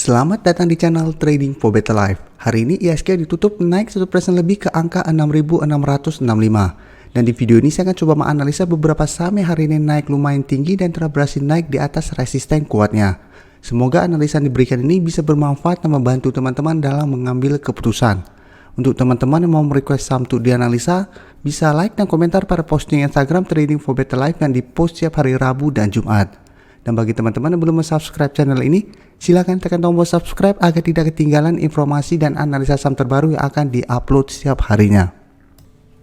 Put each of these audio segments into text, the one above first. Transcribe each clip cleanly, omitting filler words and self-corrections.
Selamat datang di channel Trading for Better Life. Hari ini IHSG ditutup naik 1% lebih ke angka 6.665. Dan di video ini saya akan coba menganalisa beberapa saham yang hari ini naik lumayan tinggi dan telah berhasil naik di atas resisten kuatnya. Semoga analisa yang diberikan ini bisa bermanfaat dan membantu teman-teman dalam mengambil keputusan. Untuk teman-teman yang mau merequest saham untuk dianalisa, bisa like dan komentar pada posting Instagram Trading for Better Life yang dipost setiap hari Rabu dan Jumat. Dan bagi teman-teman yang belum subscribe channel ini, silakan tekan tombol subscribe agar tidak ketinggalan informasi dan analisa saham terbaru yang akan diupload setiap harinya.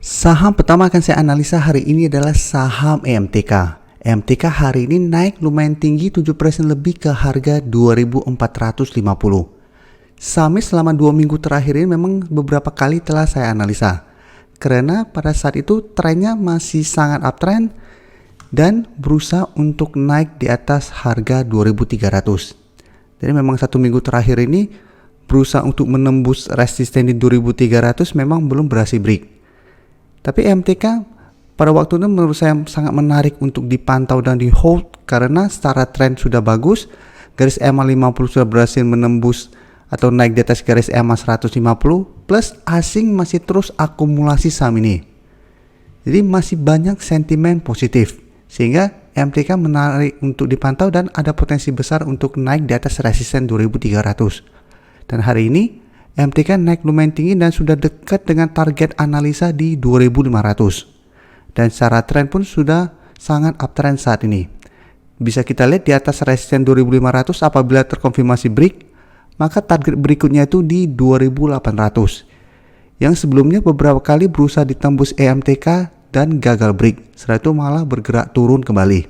Saham pertama akan saya analisa hari ini adalah saham EMTK. EMTK hari ini naik lumayan tinggi 7% lebih ke harga 2.450. Sahamnya selama 2 minggu terakhir ini memang beberapa kali telah saya analisa. Karena pada saat itu trennya masih sangat uptrend dan berusaha untuk naik di atas harga 2.300. Jadi memang 1 minggu terakhir ini berusaha untuk menembus resisten di 2.300 memang belum berhasil break. Tapi MTK pada waktu itu menurut saya sangat menarik untuk dipantau dan di hold karena secara tren sudah bagus. Garis EMA 50 sudah berhasil menembus atau naik di atas garis EMA 150 plus asing masih terus akumulasi saham ini. Jadi masih banyak sentimen positif. Sehingga MTK menarik untuk dipantau dan ada potensi besar untuk naik di atas resisten 2.300. Dan hari ini MTK naik lumayan tinggi dan sudah dekat dengan target analisa di 2.500. Dan secara tren pun sudah sangat uptrend saat ini. Bisa kita lihat di atas resisten 2.500 apabila terkonfirmasi break, maka target berikutnya itu di 2.800. Yang sebelumnya beberapa kali berusaha ditembus EMTK dan gagal break, setelah itu malah bergerak turun kembali.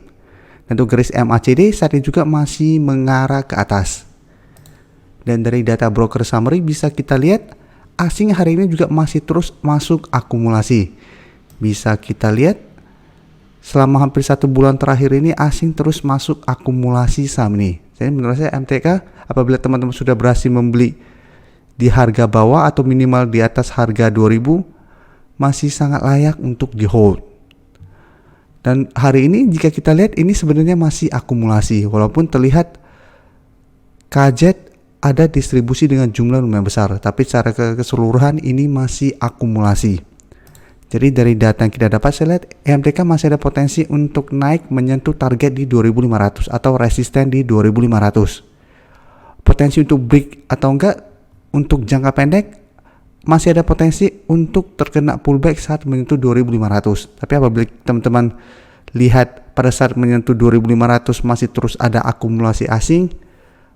Dan untuk garis MACD saat ini juga masih mengarah ke atas. Dan dari data broker summary bisa kita lihat asing hari ini juga masih terus masuk akumulasi. Bisa kita lihat selama hampir 1 bulan terakhir ini asing terus masuk akumulasi saham ini. Jadi menurut saya MTK apabila teman-teman sudah berhasil membeli di harga bawah atau minimal di atas harga 2.000 masih sangat layak untuk di hold. Dan hari ini jika kita lihat ini sebenarnya masih akumulasi walaupun terlihat KZ ada distribusi dengan jumlah lumayan besar, tapi secara keseluruhan ini masih akumulasi. Jadi dari data yang kita dapat saya lihat MTK masih ada potensi untuk naik menyentuh target di 2.500 atau resisten di 2.500. Potensi untuk break atau enggak untuk jangka pendek masih ada potensi untuk terkena pullback saat menyentuh 2.500. Tapi apabila teman-teman lihat pada saat menyentuh 2.500 masih terus ada akumulasi asing,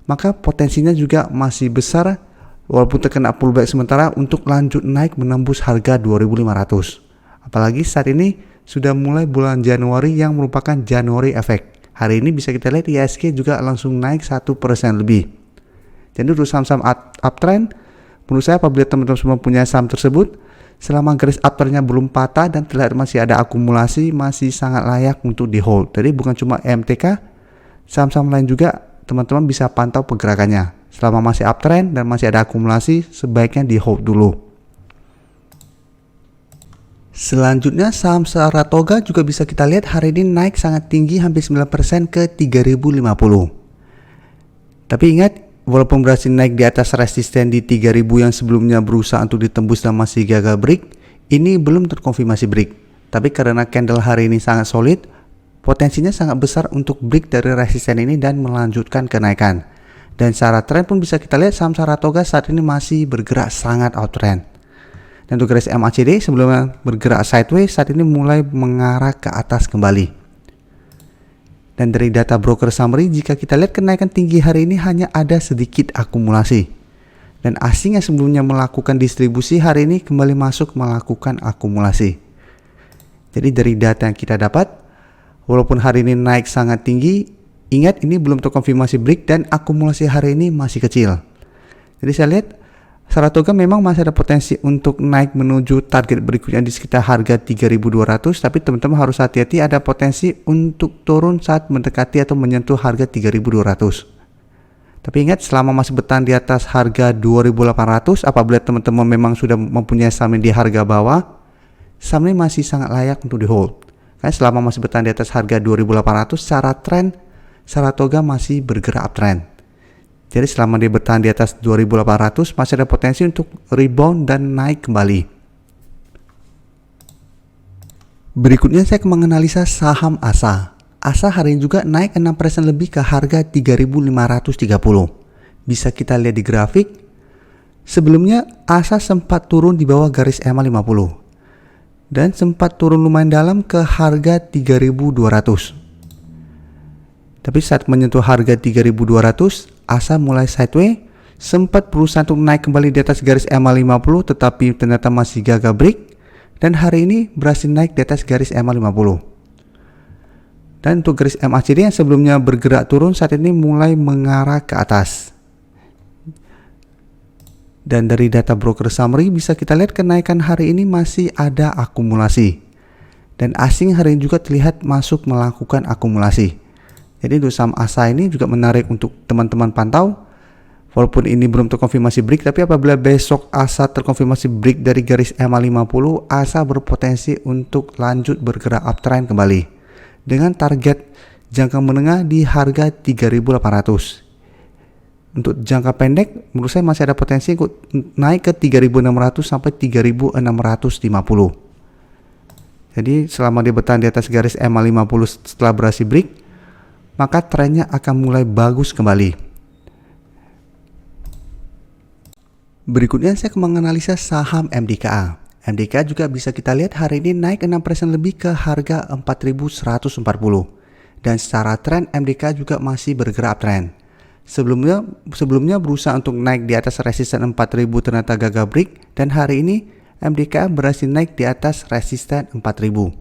maka potensinya juga masih besar walaupun terkena pullback sementara untuk lanjut naik menembus harga 2.500. Apalagi saat ini sudah mulai bulan Januari yang merupakan Januari effect. Hari ini bisa kita lihat IHSG juga langsung naik 1% lebih. Jadi untuk saham-saham uptrend, menurut saya apabila teman-teman semua punya saham tersebut, selama garis uptrendnya belum patah dan terlihat masih ada akumulasi, masih sangat layak untuk di hold. Jadi bukan cuma MTK, saham-saham lain juga teman-teman bisa pantau pergerakannya. Selama masih uptrend dan masih ada akumulasi, sebaiknya di hold dulu. Selanjutnya saham Saratoga juga bisa kita lihat hari ini naik sangat tinggi hampir 9% ke 3.050. Tapi ingat, walaupun berhasil naik di atas resisten di 3.000 yang sebelumnya berusaha untuk ditembus dan masih gagal break, ini belum terkonfirmasi break. Tapi karena candle hari ini sangat solid, potensinya sangat besar untuk break dari resisten ini dan melanjutkan kenaikan. Dan secara tren pun bisa kita lihat saham Saratoga saat ini masih bergerak sangat outtrend. Dan untuk garis MACD sebelumnya bergerak sideways, saat ini mulai mengarah ke atas kembali. Dan dari data broker summary, jika kita lihat kenaikan tinggi hari ini hanya ada sedikit akumulasi. Dan asing yang sebelumnya melakukan distribusi hari ini kembali masuk melakukan akumulasi. Jadi dari data yang kita dapat, walaupun hari ini naik sangat tinggi, ingat ini belum terkonfirmasi break dan akumulasi hari ini masih kecil. Jadi saya lihat Saratoga memang masih ada potensi untuk naik menuju target berikutnya di sekitar harga 3.200, tapi teman-teman harus hati-hati ada potensi untuk turun saat mendekati atau menyentuh harga 3.200. Tapi ingat selama masih bertahan di atas harga 2.800, apabila teman-teman memang sudah mempunyai saham di harga bawah, saham ini masih sangat layak untuk di hold. Karena selama masih bertahan di atas harga 2.800, secara tren Saratoga masih bergerak uptrend. Jadi selama dia bertahan di atas 2.800 masih ada potensi untuk rebound dan naik kembali. Berikutnya saya akan menganalisa saham ASA. ASA hari ini juga naik 6% lebih ke harga 3.530. Bisa kita lihat di grafik. Sebelumnya ASA sempat turun di bawah garis EMA 50 dan sempat turun lumayan dalam ke harga 3.200. Tapi saat menyentuh harga 3.200, ASA mulai sideways, sempat berusaha untuk naik kembali di atas garis EMA 50 tetapi ternyata masih gagal break, dan hari ini berhasil naik di atas garis EMA 50. Dan untuk garis MACD yang sebelumnya bergerak turun saat ini mulai mengarah ke atas. Dan dari data broker summary bisa kita lihat kenaikan hari ini masih ada akumulasi. Dan asing hari ini juga terlihat masuk melakukan akumulasi. Jadi untuk saham ASA ini juga menarik untuk teman-teman pantau. Walaupun ini belum terkonfirmasi break, tapi apabila besok ASA terkonfirmasi break dari garis EMA 50, ASA berpotensi untuk lanjut bergerak uptrend kembali. Dengan target jangka menengah di harga 3.800. Untuk jangka pendek menurut saya masih ada potensi naik ke 3.600 sampai 3.650. Jadi selama dia bertahan di atas garis EMA 50 setelah berhasil break, maka trennya akan mulai bagus kembali. Berikutnya saya akan menganalisa saham MDKA. MDKA juga bisa kita lihat hari ini naik 6% lebih ke harga 4.140. Dan secara tren MDKA juga masih bergerak uptrend. Sebelumnya berusaha untuk naik di atas resisten 4.000 ternyata gagal break, dan hari ini MDKA berhasil naik di atas resisten 4.000.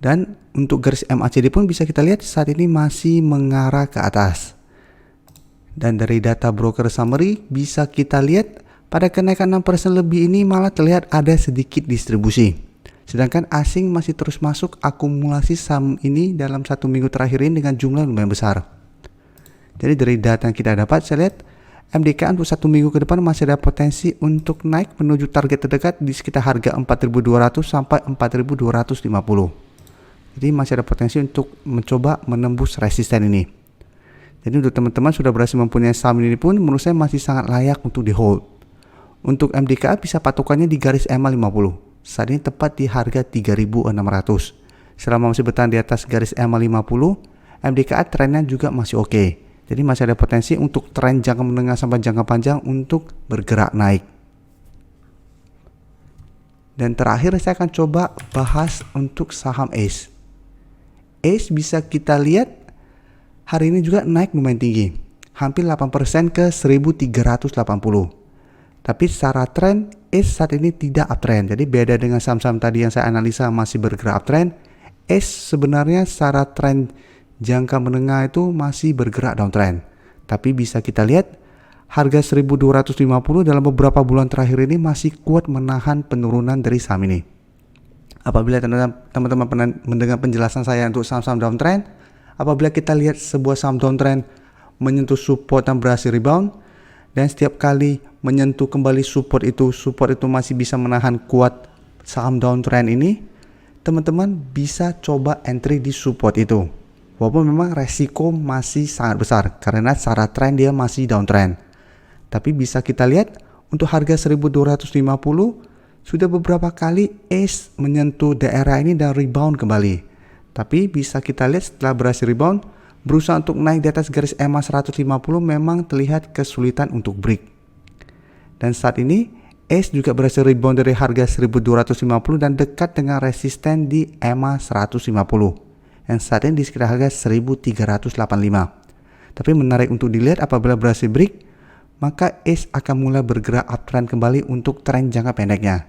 Dan untuk garis MACD pun bisa kita lihat saat ini masih mengarah ke atas. Dan dari data broker summary bisa kita lihat pada kenaikan 6% lebih ini malah terlihat ada sedikit distribusi. Sedangkan asing masih terus masuk akumulasi saham ini dalam 1 minggu terakhir ini dengan jumlah lumayan besar. Jadi dari data yang kita dapat, saya lihat MDKA untuk 1 minggu ke depan masih ada potensi untuk naik menuju target terdekat di sekitar harga 4.200 sampai 4.250. Jadi masih ada potensi untuk mencoba menembus resisten ini. Jadi untuk teman-teman sudah berhasil mempunyai saham ini pun menurut saya masih sangat layak untuk di hold. Untuk MDKA bisa patokannya di garis EMA 50. Saat ini tepat di harga 3.600. Selama masih bertahan di atas garis EMA 50, MDKA trennya juga masih oke. Jadi masih ada potensi untuk tren jangka menengah sampai jangka panjang untuk bergerak naik. Dan terakhir saya akan coba bahas untuk saham ACE. ACE bisa kita lihat hari ini juga naik lumayan tinggi. Hampir 8% ke 1.380. Tapi secara tren ACE saat ini tidak uptrend. Jadi beda dengan saham-saham tadi yang saya analisa masih bergerak uptrend. ACE sebenarnya secara tren jangka menengah itu masih bergerak downtrend. Tapi bisa kita lihat harga 1.250 dalam beberapa bulan terakhir ini masih kuat menahan penurunan dari saham ini. Apabila teman-teman pernah mendengar penjelasan saya untuk saham-saham downtrend, apabila kita lihat sebuah saham downtrend menyentuh support dan berhasil rebound, dan setiap kali menyentuh kembali support itu masih bisa menahan kuat saham downtrend ini, teman-teman bisa coba entry di support itu. Walaupun memang resiko masih sangat besar karena secara tren dia masih downtrend. Tapi bisa kita lihat untuk harga 1.250 sudah beberapa kali ACE menyentuh daerah ini dan rebound kembali. Tapi bisa kita lihat setelah berhasil rebound, berusaha untuk naik di atas garis EMA 150 memang terlihat kesulitan untuk break. Dan saat ini ACE juga berhasil rebound dari harga 1.250 dan dekat dengan resisten di EMA 150. Yang saat ini di sekitar harga 1.385. Tapi menarik untuk dilihat apabila berhasil break, maka ACE akan mulai bergerak uptrend kembali untuk tren jangka pendeknya.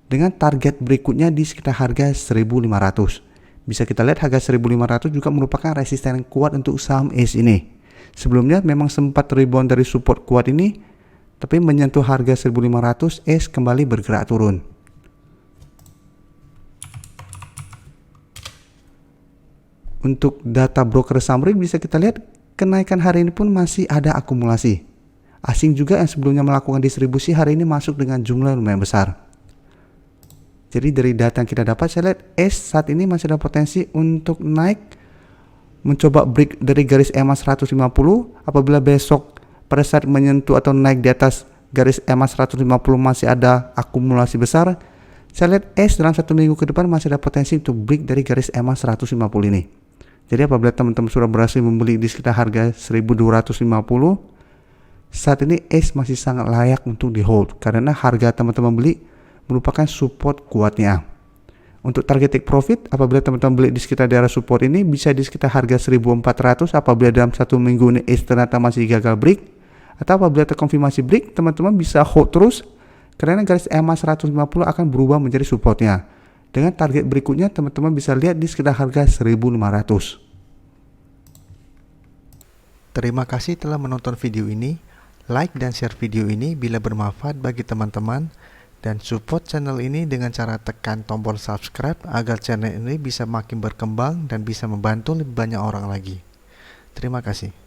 Dengan target berikutnya di sekitar harga 1.500. Bisa kita lihat harga 1.500 juga merupakan resisten yang kuat untuk saham ACE ini. Sebelumnya memang sempat rebound dari support kuat ini, tapi menyentuh harga 1.500, ACE kembali bergerak turun. Untuk data broker summary bisa kita lihat kenaikan hari ini pun masih ada akumulasi. Asing juga yang sebelumnya melakukan distribusi hari ini masuk dengan jumlah lumayan besar. Jadi dari data yang kita dapat saya lihat ACE saat ini masih ada potensi untuk naik mencoba break dari garis EMA 150. Apabila besok pada saat menyentuh atau naik di atas garis EMA 150 masih ada akumulasi besar, saya lihat ES dalam 1 minggu ke depan masih ada potensi untuk break dari garis EMA 150 ini. Jadi apabila teman-teman sudah berhasil membeli di sekitar harga 1250, saat ini ES masih sangat layak untuk di hold karena harga teman-teman beli merupakan support kuatnya. Untuk target take profit, apabila teman-teman beli di sekitar daerah support ini bisa di sekitar harga 1400 apabila dalam 1 minggu ini ES ternyata masih gagal break, atau apabila terkonfirmasi break, teman-teman bisa hold terus karena garis EMA 150 akan berubah menjadi supportnya. Dengan target berikutnya teman-teman bisa lihat di sekitar harga 1500. Terima kasih telah menonton video ini. Like dan share video ini bila bermanfaat bagi teman-teman. Dan support channel ini dengan cara tekan tombol subscribe agar channel ini bisa makin berkembang dan bisa membantu lebih banyak orang lagi. Terima kasih.